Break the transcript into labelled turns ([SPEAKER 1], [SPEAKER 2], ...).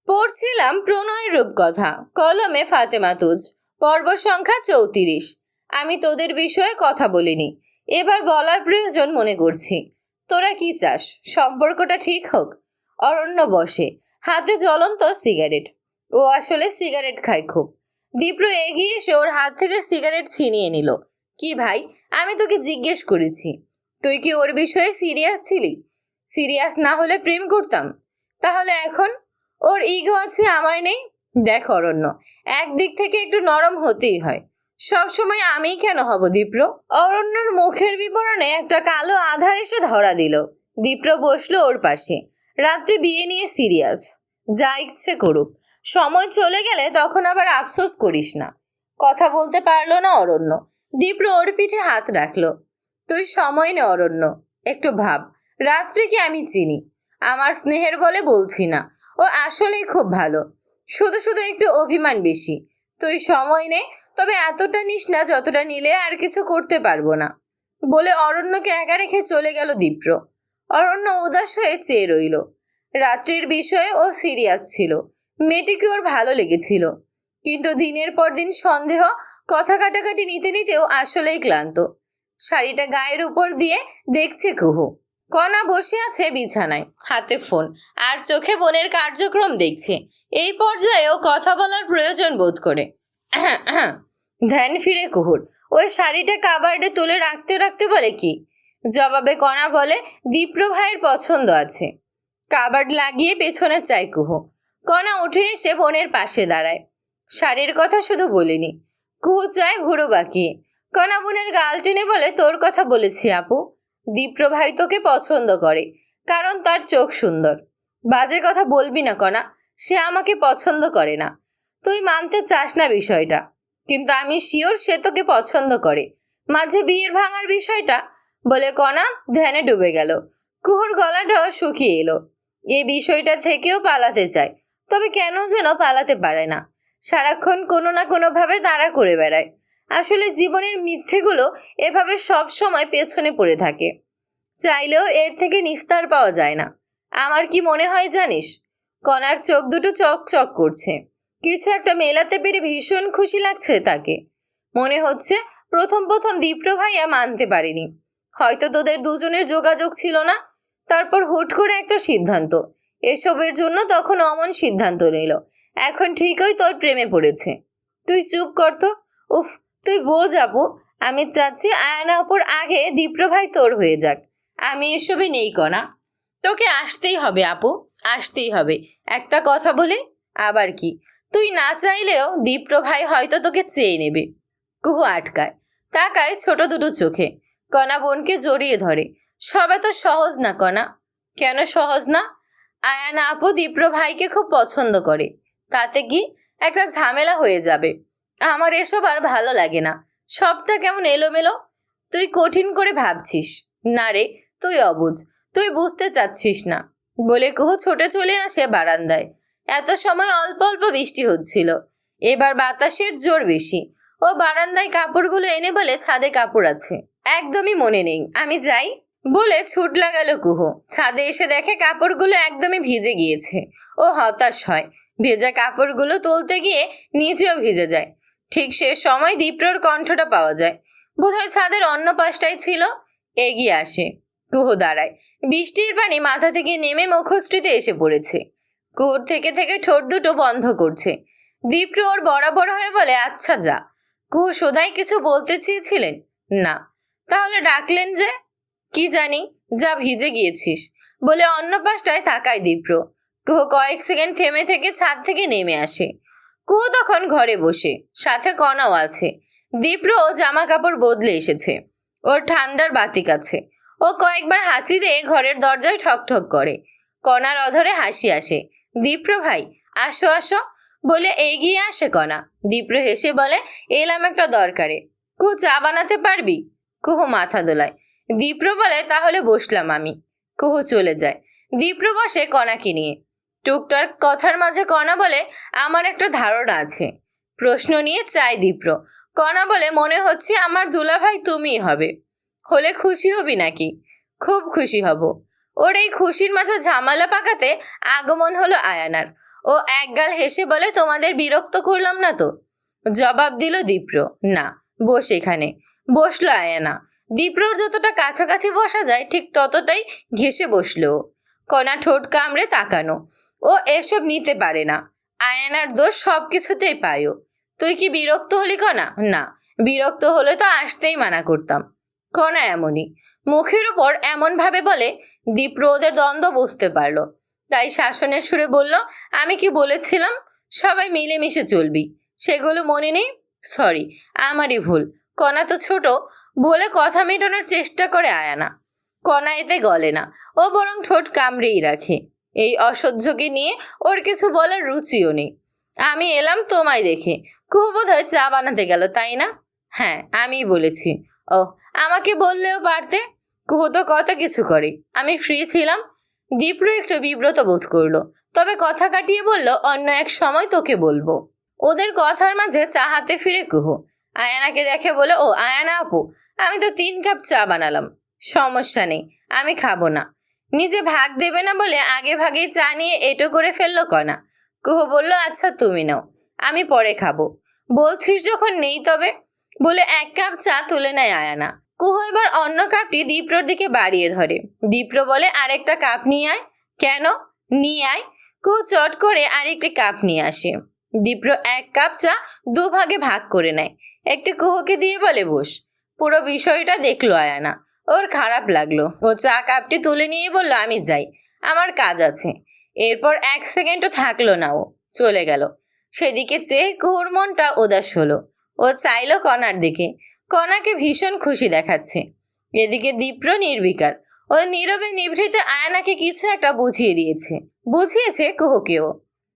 [SPEAKER 1] পড়ছিলাম প্রণয়ের রূপকথা, কলমে ফাতেমা তুজ, পর্ব সংখ্যা 34। আমি তোদের বিষয়ে কথা বলিনি, এবার বলার প্রয়োজন মনে করছি। তোরা কি চাস, সম্পর্কটা ঠিক হোক? অরণ্য বসে, হাতে জ্বলন্ত সিগারেট। ও আসলে সিগারেট খায় খুব। দীপ্র এগিয়ে এসে ওর হাত থেকে সিগারেট ছিনিয়ে নিল। কি ভাই, আমি তোকে জিজ্ঞেস করেছি, তুই কি ওর বিষয়ে সিরিয়াস ছিলি? সিরিয়াস না হলে প্রেম করতাম। তাহলে এখন ওর ইগো আছে, আমার নেই। দেখ অরণ্য, একদিক থেকে একটু নরম হতেই হয়। সবসময় আমিই কেন হব দীপ্র? অরণ্যর মুখের বিবরণে একটা কালো আধার এসে ধরা দিল। দীপ্র বসলো ওর পাশে। রাত্রে বিয়ে নিয়ে সিরিয়াস, যা ইচ্ছে করুক, সময় চলে গেলে তখন আবার আফসোস করিস না। কথা বলতে পারলো না অরণ্য। দীপ্র ওর পিঠে হাত রাখলো। তুই সময় নে অরণ্য, একটু ভাব। রাত্রে কি আমি চিনি? আমার স্নেহের বলে বলছি না, ও আসলেই খুব ভালো, শুধু শুধু একটু অভিমান বেশি। তুই সময় নে, তবে এতটা নিস না যতটা নিলে আর কিছু করতে পারবো না, বলে অরণ্যকে একা রেখে চলে গেল দীপ্র। অরণ্য উদাস হয়ে চেয়ে রইল। রাত্রির বিষয়ে ও সিরিয়াস ছিল, মেয়েটিকে ওর ভালো লেগেছিল, কিন্তু দিনের পর দিন সন্দেহ, কথা কাটাকাটি নিতে নিতেও আসলেই ক্লান্ত। শাড়িটা গায়ের উপর দিয়ে দেখছে কুহু। কণা বসে আছে বিছানায়, হাতে ফোন আর চোখে বোনের কার্যক্রম দেখছে। এই পর্যায়েও কথা বলার প্রয়োজন বোধ করে। ধ্যান ফিরে কুহুর। ওই শাড়িটা কাবার্ডে তুলে রাখতে রাখতে বলে কি? জবাবে কণা বলে দীপ্র ভাইয়ের পছন্দ আছে। কাবার্ড লাগিয়ে পেছনে চায় কুহু। কণা উঠে এসে বোনের পাশে দাঁড়ায়। শাড়ির কথা শুধু বলিনি, কুহু চায় ভুরু বাঁকিয়ে। কণা বোনের গাল টেনে বলে তোর কথা বলেছি আপু। দীপ্র ভাই তোকে পছন্দ করে, কারণ তার চোখ সুন্দর। বাজে কথা বলবি না কণা, সে আমাকে পছন্দ করে না। তুই মানতে চাস না বিষয়টা, কিন্তু আমি শিওর সে তোকে পছন্দ করে। মাঝে বিয়ের ভাঙার বিষয়টা, বলে কণা ধ্যানে ডুবে গেল। কুহুর গলাটাও শুকিয়ে এলো। এই বিষয়টা থেকেও পালাতে চায়, তবে কেন যেন পালাতে পারে না। সারাক্ষণ কোনো না কোনোভাবে তাড়া করে বেড়ায়। আসলে জীবনের মিথ্যেগুলো এভাবে সব সময় পেছনে পড়ে থাকে, চাইলেও এর থেকে নিস্তার পাওয়া যায় না। আমার কি মনে হয় জানিস? কণার চোখ দুটো চকচক করছে। কিছু একটা মেলাতে পেরে ভীষণ খুশি লাগছে তাকে। মনে হচ্ছে প্রথম প্রথম দীপ্র ভাইয়া মানতে পারেনি, হয়তো তোদের দুজনের যোগাযোগ ছিল না। তারপর হুট করে একটা সিদ্ধান্ত, এসবের জন্য তখন অমন সিদ্ধান্ত নিল। এখন ঠিকই তোর প্রেমে পড়েছে। তুই চুপ কর তো। উফ, তুই বোঝ আপু, আমি চাচ্ছি আয়না অপর আগে দীপ্র ভাই তোর হয়ে যাক। আমি এসবে নেই কণা, তোকে আসতেই হবে আপু, আসতেই হবে। একটা কথা বলে, আবার কি? তুই না চাইলেও দীপ্র ভাই হয়তো তোকে চেয়ে নেবে। কুহু আটকায়, তাকায় ছোট দুটো চোখে। কণা বোনকে জড়িয়ে ধরে। সব এত সহজ না কণা। কেন সহজ না? আয়ানা আপু দীপ্র ভাইকে খুব পছন্দ করে, তাতে কি একটা ঝামেলা হয়ে যাবে। আমার এসব আর ভালো লাগে না, সবটা কেমন এলোমেলো। তুই কঠিন করে ভাবছিস। না রে, তুই অবুঝ, তুই বুঝতে চাচ্ছিস না, বলে কুহু ছুটে চলে আসে বারান্দায়। এত সময় অল্প অল্প বৃষ্টি হচ্ছিল, এবার বাতাসের জোর বেশি। ও বারান্দায় কাপড়গুলো এনে বলে ছাদে কাপড় আছে। একদমই মনে নেই, আমি যাই, বলে ছুট লাগালো কুহু। ছাদে এসে দেখে কাপড়গুলো একদমই ভিজে গিয়েছে। ও হতাশ হয়, ভেজা কাপড়গুলো তুলতে গিয়ে নিজেও ভিজে যায়। ঠিক সে সময় দীপ্রর কণ্ঠটা পাওয়া যায়, বোধহয় ছাদের অন্য পাশটাই ছিল। এগিয়ে আসে। কুহু দাঁড়ায়। বৃষ্টির পানি মাথা থেকে নেমে মুখশ্রীতে এসে পড়েছে। কুহুর থেকে থেকে ঠোঁট দুটো বন্ধ করছে। দীপ্র ওর বরাবর হয়ে বলে আচ্ছা যা। কুহু শোধাই কিছু বলতে চেয়েছিলেন? না। তাহলে ডাকলেন যে? কি জানি, যা ভিজে গিয়েছিস, বলে অন্য পাশটায় তাকায় দীপ্র। কুহু কয়েক সেকেন্ড থেমে থেকে ছাদ থেকে নেমে আসে। কুহু তখন ঘরে বসে, সাথে কণাও আছে। দীপ্র জামা কাপড় বদলে এসেছে, ওর ঠান্ডার বাতিক আছে। ও কয়েকবার হাঁচি দিয়ে ঘরের দরজায় ঠক ঠক করে। কণার অধরে হাসি আসে। দীপ্র ভাই, আসো আসো, বলে এগিয়ে আসে কণা। দীপ্র হেসে বলে এলাম একটা দরকারে। কুহু চা বানাতে পারবি? কুহু মাথা দোলায়। দীপ্র বলে তাহলে বসলাম আমি। কুহু চলে যায়। দীপ্র বসে কণাকে নিয়ে। টুকটাক কথার মাঝে কণা বলে আমার একটা ধারণা আছে। প্রশ্ন নিয়ে চাই দীপ্র। কণা বলে মনে হচ্ছে আমার দুলাভাই তুমিই হবে। হলে খুশি হবি নাকি? খুব খুশি হব। ওর এই খুশির মাঝে ঝামেলা পাকাতে আগমন হলো আয়ানার। ও একগাল হেসে বলে, তোমাদের বিরক্ত করলাম না তো? জবাব দিল দীপ্র, না, বস এখানে। বসলো আয়ানা। দীপ্রর যতটা কাছাকাছি বসা যায় ঠিক ততটাই ঘেঁষে বসলো। কণা ঠোঁট কামড়ে তাকানো। ও এসব নিতে পারে না। আয়ানার দোষ সব কিছুতেই পায়ও। তুই কি বিরক্ত হলি কণা? না, বিরক্ত হলে তো আসতেই মানা করতাম। কণা এমনই, মুখের উপর এমনভাবে বলে দীপ্র ওদের দ্বন্দ্ব বুঝতে পারলো। তাই শাসনের সুরে বলল, আমি কি বলেছিলাম সবাই মিলেমিশে চলবি? সেগুলো মনে নেই? সরি, আমারই ভুল। কণা তো ছোট বলে কথা মেটানোর চেষ্টা করে আয়ানা। কণা এতে গলে না, ও বরং ঠোঁট কামড়েই রাখে। এই অসহ্যকে নিয়ে ওর কিছু বলার রুচিও নেই। আমি এলাম তোমায় দেখে। কুহু বোধহয় চা বানাতে গেল, তাই না? হ্যাঁ, আমিই বলেছি। ও, আমাকে বললেও পারতে। কুহু তো কত কিছু করে। আমি ফ্রি ছিলাম। দীপ্র একটু বিব্রত বোধ করলো, তবে কথা কাটিয়ে বলল, অন্য এক সময় তোকে বলবো। ওদের কথার মাঝে চা হাতে ফিরে কুহু আয়ানাকে দেখে বলে, ও আয়ানা আপু, আমি তো 3 কাপ চা বানালাম। সমস্যা নেই, আমি খাবো না। নিজে ভাগ দেবে না বলে আগে ভাগেই চা নিয়ে এটো করে ফেললো কণা। কুহু বলল, আচ্ছা তুমি নাও, আমি পরে খাবো। বলছিস যখন নেই তবে, বলে 1 কাপ চা তুলে নেয় আয়ানা। কুহু এবার অন্য কাপটি দীপ্রর দিকে বাড়িয়ে ধরে। দীপ্র বলে, আরেকটা কাপ নিয়ে আয়। কেন? নিয়ে আয়। কুহু চট করে আরেকটি কাপ নিয়ে আসে। দীপ্র 1 কাপ চা 2 ভাগে ভাগ করে নেয়। একটি কুহুকে দিয়ে বলে, বস। পুরো বিষয়টা দেখলো আয়ানা। ওর খারাপ লাগলো। ও চা কাপটি তুলে নিয়ে বলল, আমি যাই, আমার কাজ আছে। এরপর 1 সেকেন্ডও থাকলো না, ও চলে গেল। সেদিকে চেয়ে কুহুর মনটা উদাস হলো। ও চাইলো কণার দিকে। কণাকে ভীষণ খুশি দেখাচ্ছে। এদিকে দীপ্র নির্বিকার। ও নীরবে নিভৃতে আয়ানাকে কিছু একটা বুঝিয়ে দিয়েছে, বুঝিয়েছে কুহুকেও।